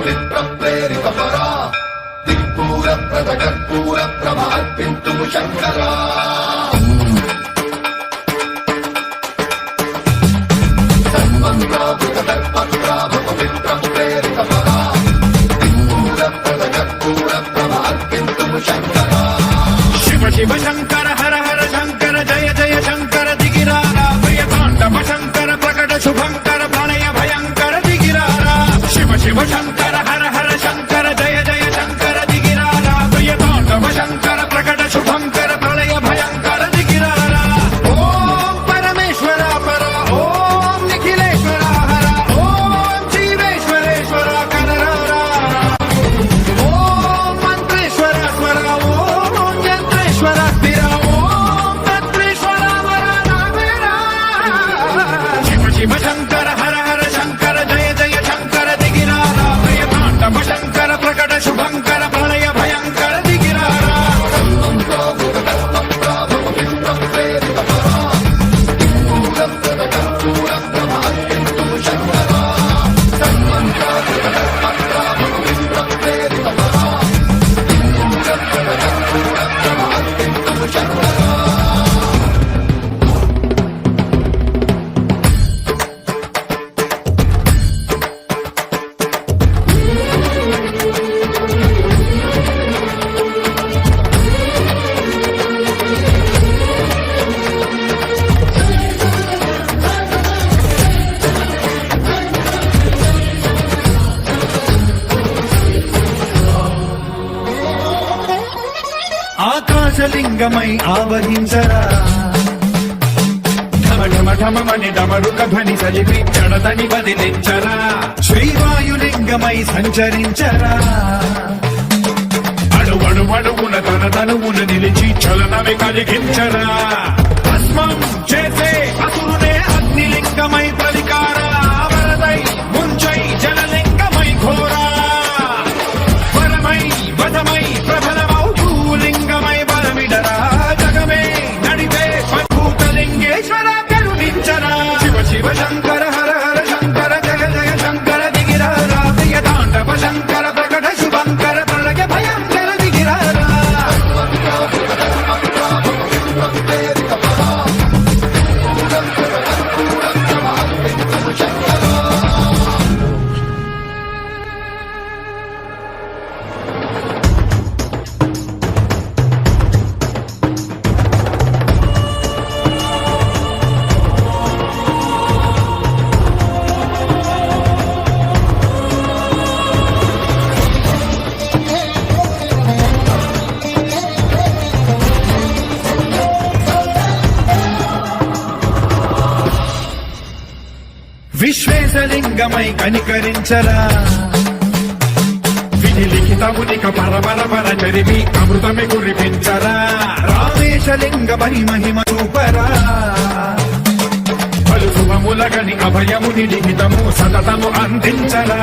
పవిత్ర ప్రేరిత పరా దిక్పూర ప్రద కర్పూర ప్రభార్పింతుము శంకరా సన్మంత్రాభృత దర్పత్రాభ పవిత్ర ప్రేరిత పరా దిక్పూర ప్రద కర్పూర ప్రభార్పింతుము శంకరా శివ శివ శంకర హర హర శంకర జయ జయ శంకర దిగిరారా ప్రియ తాండవ శంకర ప్రకట శుభంకర ప్రణయ భయంకర దిగిరారా శివ శివ శంకర హర హర శంకర జయ జయ శంకర దిగిరారా ప్రియ తాండవ శంకర ప్రకట శుభంకర ప్రళయ భయంకర దిగిరారా ఓం పరమేశ్వర పర ఓం నిఖిలేశ్వర హర ఓం జీవేశ్వరేశ్వర కనరారా ఓం మంత్రేశ్వర స్వర ఓం యంత్రేశ్వర స్థిర ఓం తత్రేశ్వర వర నామేరా శివ శివ శంకర హర హర శంకర జయ జయ శంకర దిగిరారా ప్రియ తాండవ శంకర ప్రకట శుభంకర ప్రళయ భయంకర దిగిరారా సన్మంత్రాభృత దర్పత్రాభ పవిత్ర ప్రేరిత పరా దిక్పూర ప్రద కర్పూర ప్రభార్పింతుము శంకరా సన్మంత్రాభృత దర్పత్రాభ పవిత్ర ప్రేరిత పరా దిక్పూర ప్రద కర్పూర ప్రభార్పింతుము శంకరా ఆకాశలింగమై ఆవహించరా ఢమ ఢమ ఢమమని డమరుక ధ్వని సలిపి జడదని వదిలించరా శ్రీవాయులింగమై సంచరించరా అడువడువడువున తన తనువున నిలిచి చలనమే కలిగించరా భస్మం చేసే అసురునే అగ్నిలింగమై ప్రతికారా వరదై ముంచై జలలింగమై ఘోరా వరమై వధమై ప్రబలమౌ భూలింగమై బలమిడరా జగమే నడిపే భూతలింగేశ్వర కరుణించరా శివ శివ శంకర హర హర శంకర జయ జయ శంకర దిగిరారా ప్రియ తాండవ శంకర ప్రకట శుభంకర ప్రళయ భయంకర దిగిరారా సన్మంత్రాభృత దర్పత్రాభ పవిత్ర ప్రేరిత పరా దిక్పూర ప్రద కర్పూర ప్రభార్పింతుము శంకరా విశ్వేశలింగమై కనికరించరా విధి లిఖితమునిక పరపర పర చరివి అమృతమే కురిపించరా రామేశలింగమై మహిమ చూపరా పలు శుభములగని అభయముని లిఖితము సతతము అందించరా